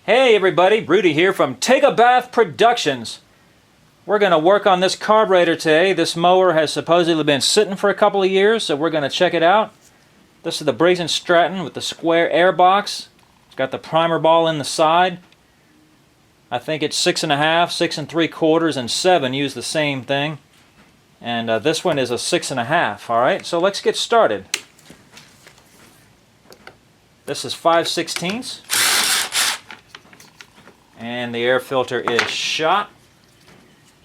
Hey everybody, Rudy here from Take a Bath Productions. We're going to work on this carburetor today. This mower has supposedly been sitting for a couple of years, so we're going to check it out. This is the Briggs and Stratton with the square air box. It's got the primer ball in the side. I think it's 6.5, 6 3/4, and 7 use the same thing. And this one is a 6.5. Alright, so let's get started. This is 5/16. And the air filter is shot.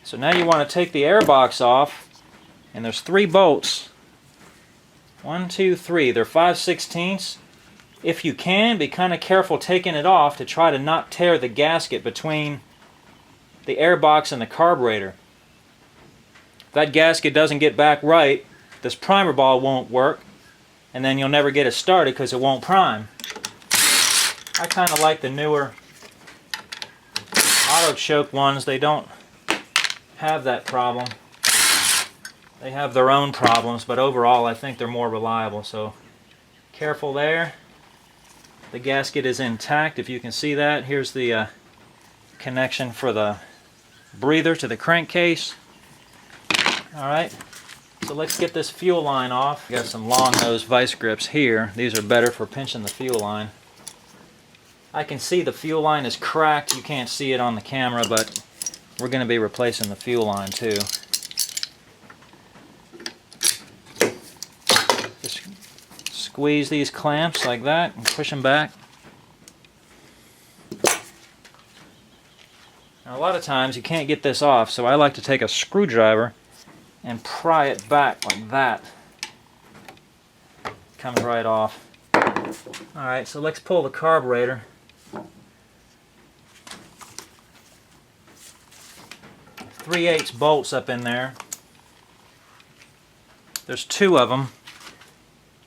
So now you want to take the air box off, and there's 3 bolts. 1, 2, 3. They're 5/16. If you can, be kind of careful taking it off to try to not tear the gasket between the air box and the carburetor. If that gasket doesn't get back right, this primer ball won't work, and then you'll never get it started because it won't prime. I kind of like the newer auto choke ones. They don't have that problem. They have their own problems, but overall I think they're more reliable. So careful there. The gasket is intact, if you can see that. Here's the connection for the breather to the crankcase. Alright, so let's get this fuel line off. Got some long nose vice grips here. These are better for pinching the fuel line. I can see the fuel line is cracked. You can't see it on the camera, but we're going to be replacing the fuel line too. Just squeeze these clamps like that and push them back. Now, a lot of times you can't get this off, so I like to take a screwdriver and pry it back like that. Comes right off. Alright, so let's pull the carburetor. 3/8 bolts up in there. There's 2 of them.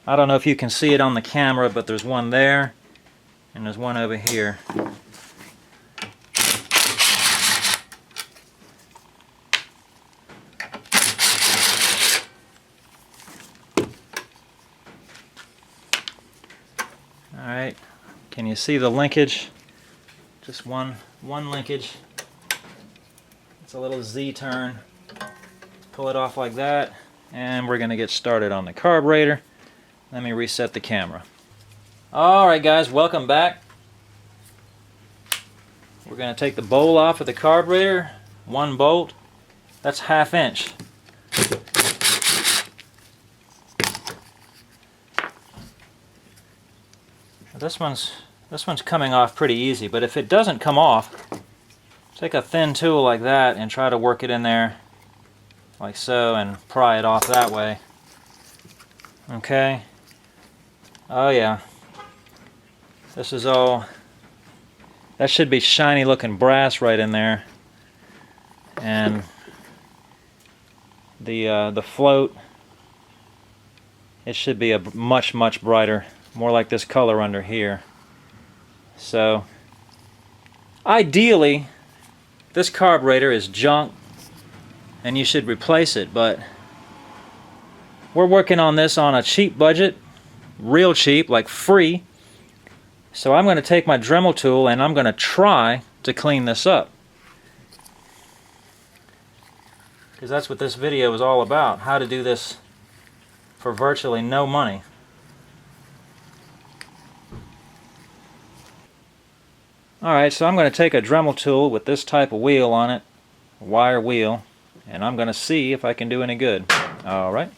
I don't know if you can see it on the camera, but there's one there and there's one over here. Alright, can you see the linkage? Just one linkage. It's a little Z-turn. Pull it off like that, and we're going to get started on the carburetor. Let me reset the camera. Alright guys, welcome back. We're going to take the bowl off of the carburetor. 1 bolt. That's 1/2 inch. This one's coming off pretty easy, but if it doesn't come off, take a thin tool like that and try to work it in there like so and pry it off that way. Okay. Oh yeah. This is all, that should be shiny looking brass right in there. And the float, it should be a much brighter, more like this color under here. So ideally this carburetor is junk and you should replace it, but we're working on this on a cheap budget, real cheap, like free. So I'm going to take my Dremel tool and I'm going to try to clean this up, because that's what this video is all about, how to do this for virtually no money. Alright, so I'm going to take a Dremel tool with this type of wheel on it, a wire wheel, and I'm going to see if I can do any good. Alright.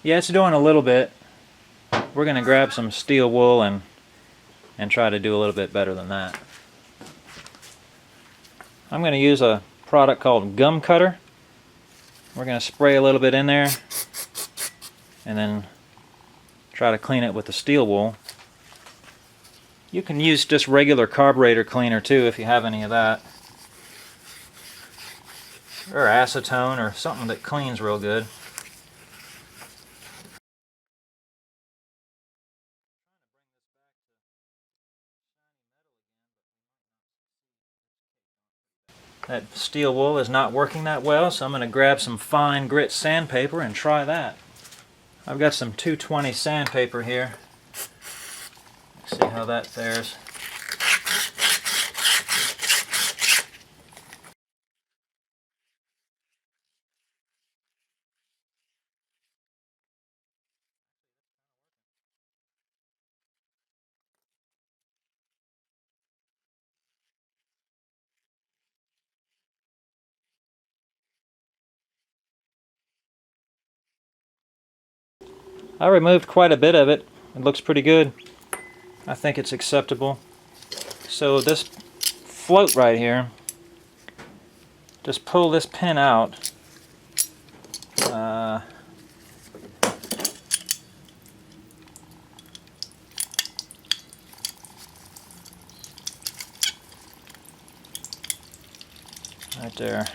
Yeah, it's doing a little bit. We're going to grab some steel wool and try to do a little bit better than that. I'm going to use a product called gum cutter. We're going to spray a little bit in there and then try to clean it with the steel wool. You can use just regular carburetor cleaner too if you have any of that. Or acetone or something that cleans real good. That steel wool is not working that well, so I'm going to grab some fine grit sandpaper and try that. I've got some 220 sandpaper here. Let's see how that fares. I removed quite a bit of it. It looks pretty good. I think it's acceptable. So this float right here, just pull this pin out. Right there.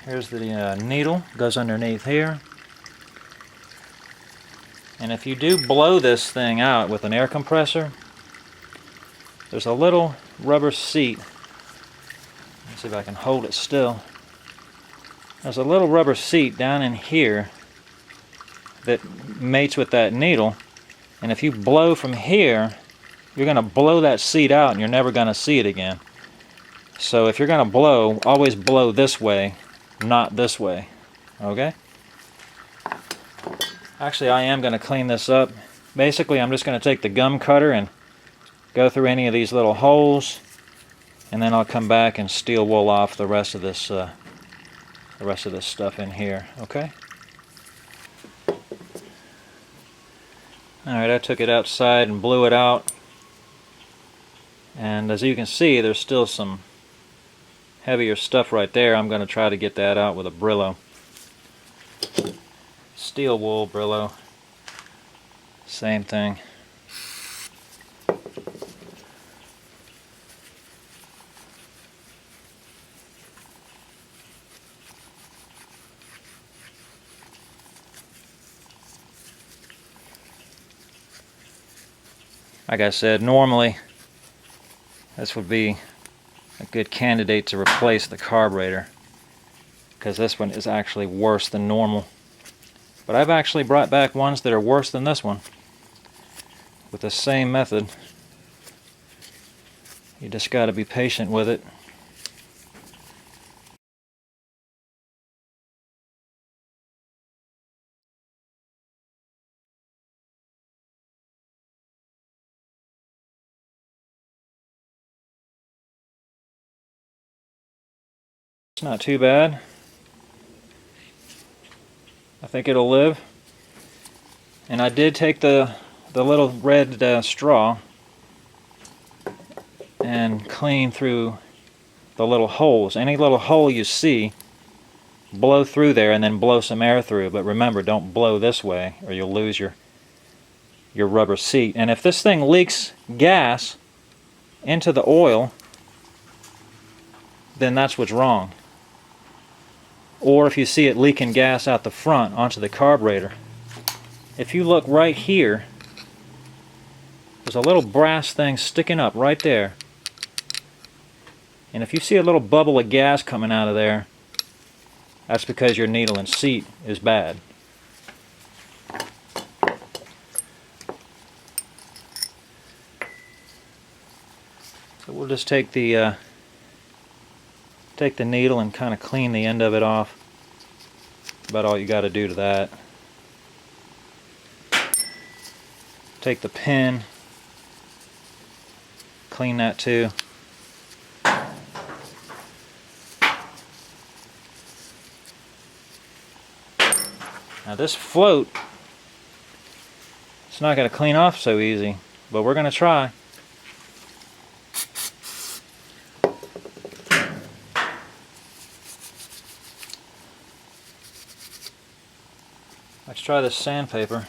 Here's the needle, goes underneath here. And if you do blow this thing out with an air compressor, there's a little rubber seat. Let's see if I can hold it still. There's a little rubber seat down in here that mates with that needle. And if you blow from here, you're going to blow that seat out and you're never going to see it again. So if you're going to blow, always blow this way, not this way. Okay? Actually, I am going to clean this up. Basically, I'm just going to take the gum cutter and go through any of these little holes, and then I'll come back and steel wool off the rest of this stuff in here. Okay? Alright, I took it outside and blew it out. And as you can see, there's still some heavier stuff right there. I'm going to try to get that out with a Brillo. Steel wool Brillo. Same thing. Like I said, normally this would be a good candidate to replace the carburetor, because this one is actually worse than normal. But I've actually brought back ones that are worse than this one with the same method. You just got to be patient with it. It's not too bad. I think it'll live. And I did take the little red straw and clean through the little holes. Any little hole you see, blow through there and then blow some air through. But remember, don't blow this way or you'll lose your rubber seat. And if this thing leaks gas into the oil, then that's what's wrong. Or if you see it leaking gas out the front onto the carburetor. If you look right here, there's a little brass thing sticking up right there. And if you see a little bubble of gas coming out of there, that's because your needle and seat is bad. So we'll just take the needle and kind of clean the end of it off. About all you got to do to that. Take the pin, clean that too. Now this float, it's not going to clean off so easy, but we're going to try. Let's try this sandpaper.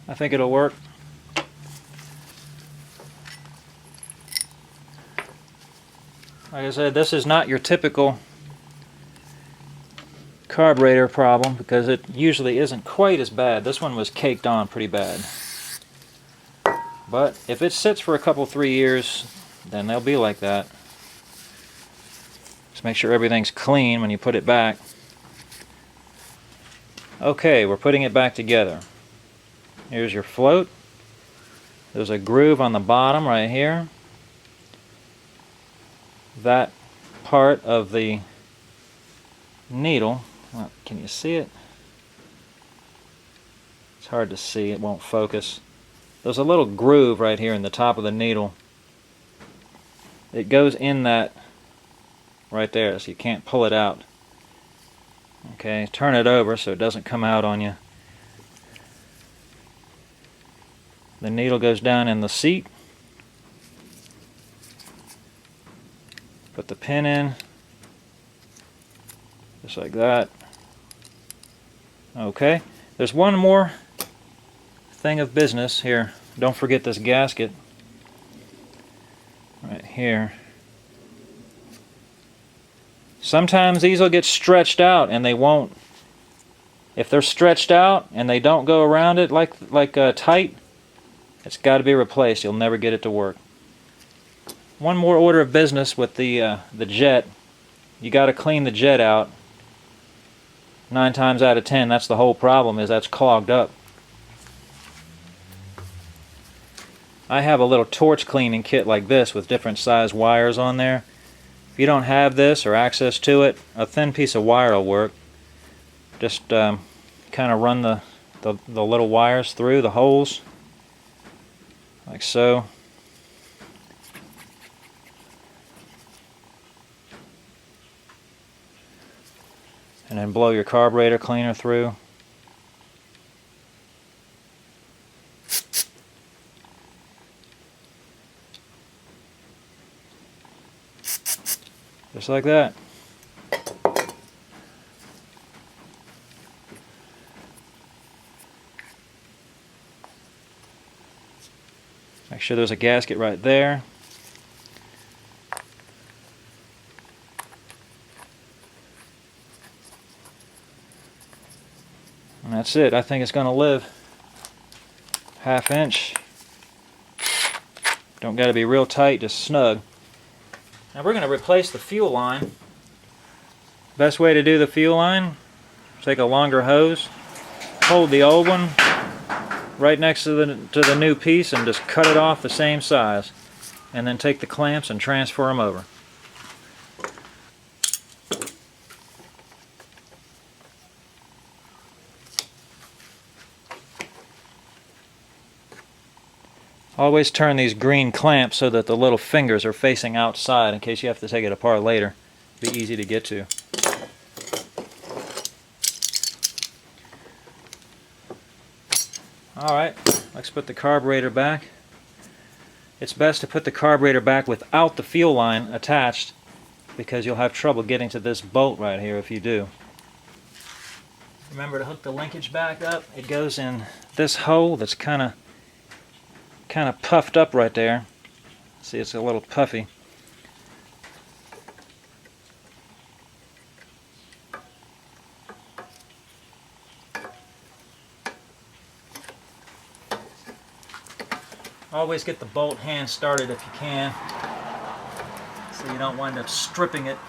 I think it'll work. Like I said, this is not your typical carburetor problem because it usually isn't quite as bad. This one was caked on pretty bad. But if it sits for a couple, 3 years, then they'll be like that. Just make sure everything's clean when you put it back. Okay, we're putting it back together. Here's your float. There's a groove on the bottom right here. That part of the needle, well, can you see it? It's hard to see, it won't focus. There's a little groove right here in the top of the needle. It goes in that right there, so you can't pull it out. Okay, turn it over so it doesn't come out on you. The needle goes down in the seat. Put the pin in, just like that. Okay, there's one more thing of business here. Don't forget this gasket right here. Sometimes these will get stretched out and they won't. If they're stretched out and they don't go around it like tight, it's got to be replaced. You'll never get it to work. One more order of business with the jet. You got to clean the jet out. 9 times out of 10, that's the whole problem, is that's clogged up. I have a little torch cleaning kit like this with different size wires on there. If you don't have this or access to it, a thin piece of wire will work. Just kind of run the little wires through the holes, like so. And then blow your carburetor cleaner through. Just like that. Make sure there's a gasket right there. And that's it. I think it's going to live. 1/2 inch. Don't got to be real tight, just snug. Now we're going to replace the fuel line. Best way to do the fuel line, take a longer hose, hold the old one right next to the new piece and just cut it off the same size. And then take the clamps and transfer them over. Always turn these green clamps so that the little fingers are facing outside in case you have to take it apart later. Be easy to get to. Alright, let's put the carburetor back. It's best to put the carburetor back without the fuel line attached because you'll have trouble getting to this bolt right here if you do. Remember to hook the linkage back up. It goes in this hole that's kind of puffed up right there. See, it's a little puffy. Always get the bolt hand started if you can, so you don't wind up stripping it.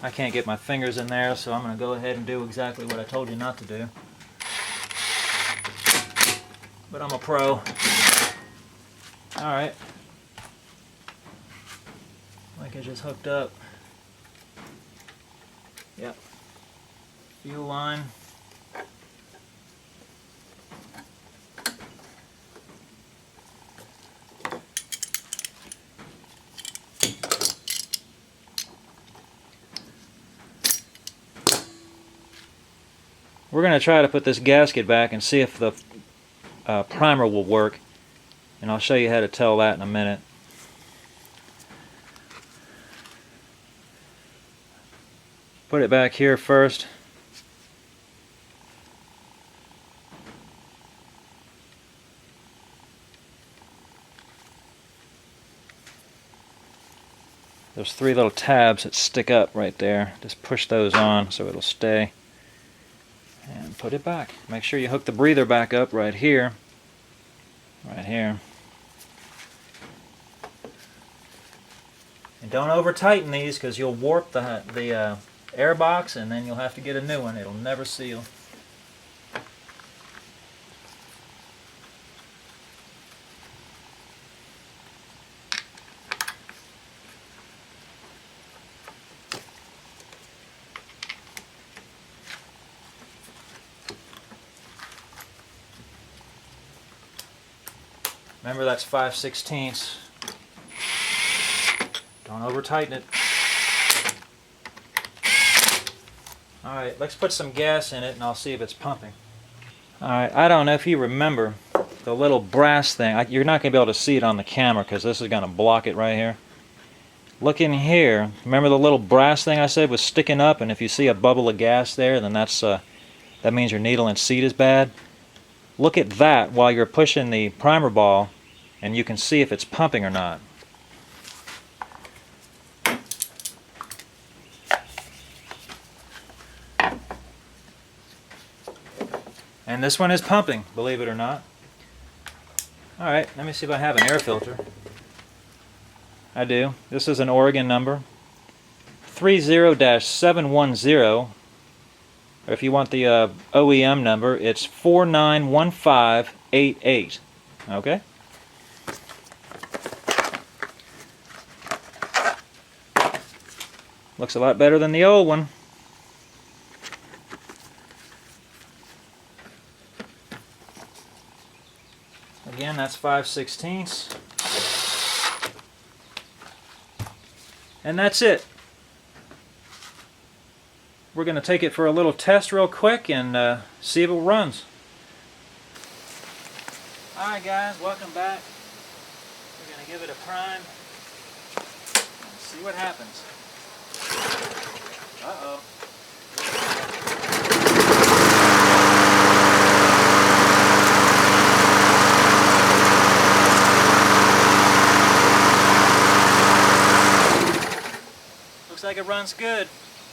I can't get my fingers in there, so I'm going to go ahead and do exactly what I told you not to do. But I'm a pro. Alright. Like I just hooked up. Yep. Fuel line. We're going to try to put this gasket back and see if the primer will work, and I'll show you how to tell that in a minute. Put it back here first. There's 3 little tabs that stick up right there. Just push those on so it'll stay. And put it back. Make sure you hook the breather back up right here. Right here. And don't over tighten these because you'll warp the air box, and then you'll have to get a new one. It'll never seal. Remember, that's 5/16. Don't over tighten it. Alright, let's put some gas in it and I'll see if it's pumping. Alright, I don't know if you remember the little brass thing. You're not going to be able to see it on the camera because this is going to block it right here. Look in here. Remember the little brass thing I said was sticking up, and if you see a bubble of gas there, then that means your needle and seat is bad. Look at that while you're pushing the primer ball, and you can see if it's pumping or not. And this one is pumping, believe it or not. Alright, let me see if I have an air filter. I do. This is an Oregon number. 30-710. Or if you want the OEM number, it's 491588. Okay? Looks a lot better than the old one. Again, that's 5/16. And that's it. We're going to take it for a little test real quick and see if it runs. Alright guys, welcome back. We're going to give it a prime and see what happens. Uh-oh. Looks like it runs good.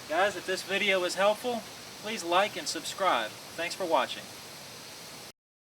Guys, if this video was helpful, please like and subscribe. Thanks for watching.